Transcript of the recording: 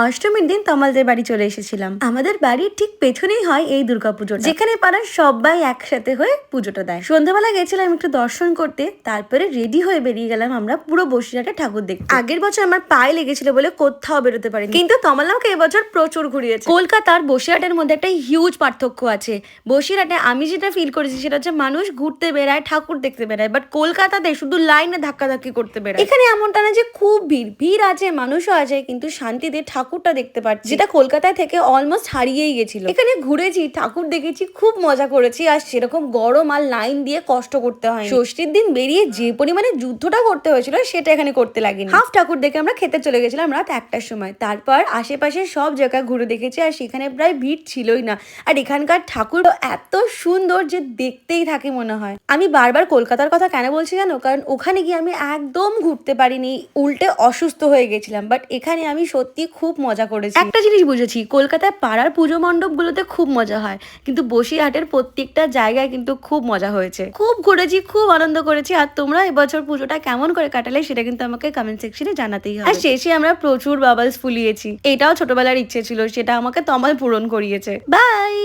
অষ্টমীর দিন তমালদের বাড়ি চলে এসেছিলাম। আমাদের বাড়ির ঠিক পেছনেই হয় এই দুর্গাপুজো, যেখানে পাড়ার সবাই একসাথে হয়ে পুজোটা দেয়। সন্ধ্যাবেলা গেছিলাম একটু দর্শন করতে, তারপরে রেডি হয়ে বেরিয়ে গেলাম আমরা পুরো বসিরহাটে ঠাকুর দেখতে। আগের বছর আমার পায়ে লেগেছিল বলে কোথাও বেরোতে পারিনি, কিন্তু তমাল আমাকে এবছর প্রচুর ঘুরিয়েছে। কলকাতার বসিরহাটের মধ্যে একটা হিউজ পার্থক্য আছে। বসিরহাটে আমি যেটা ফিল করেছি সেটা হচ্ছে মানুষ ঘুরতে বেড়ায়, ঠাকুর দেখতে বেড়ায়, বাট কলকাতাতে শুধু লাইনে ধাক্কাধাক্কি করতে বেড়ায়। এখানে এমনটা না যে খুব ভিড় আছে, মানুষও আছে, কিন্তু শান্তিতে ঠাকুরটা দেখতে পাচ্ছি, যেটা কলকাতায় থেকে অলমোস্ট হারিয়েই গেছিল। এখানে ঘুরেছি, ঠাকুর দেখেছি, খুব মজা করেছি, আর সেরকম গরম আর লাইন দিয়ে কষ্ট করতে হয়। ষষ্ঠীর দিন বেরিয়ে যে পরিমাণে যুদ্ধটা করতে হয়েছিল সেটা এখানে করতে লাগেনি। হাফ ঠাকুর দেখে আমরা খেতে চলে গেছিলাম রাত 1টার সময়। তারপর আশেপাশে সব জায়গা ঘুরে দেখেছি, আর সেখানে প্রায় ভিড় ছিলই না। আর এখানকার ঠাকুর এত সুন্দর যে দেখতেই থাকে মনে হয়। আমি বারবার কলকাতার কথা কেন বলছি জানো? কারণ ওখানে গিয়ে আমি একদম ঘুরতে পারিনি, উল্টে অসুস্থ হয়ে গেছিলাম। বাট এখানে আমি সত্যি খুব মজা করেছি। একটা জিনিস বুঝেছি, কলকাতায় পাড়ার পুজো মণ্ডপগুলোতে খুব মজা হয়, কিন্তু বসিরহাটের প্রত্যেকটা জায়গায় কিন্তু খুব মজা হয়েছে। খুব ঘুরেছি, খুব আনন্দ করেছি। আর তোমরা এবছর পুজোটা কেমন করে কাটালে সেটা কিন্তু আমাকে কমেন্ট সেকশনে জানাতেই হবে। আর শেষে আমরা প্রচুর বাবলস ফুলিয়েছি, এটাও ছোটবেলার ইচ্ছে ছিল, সেটা আমাকে তমাল পূরণ করিয়েছে। বাই।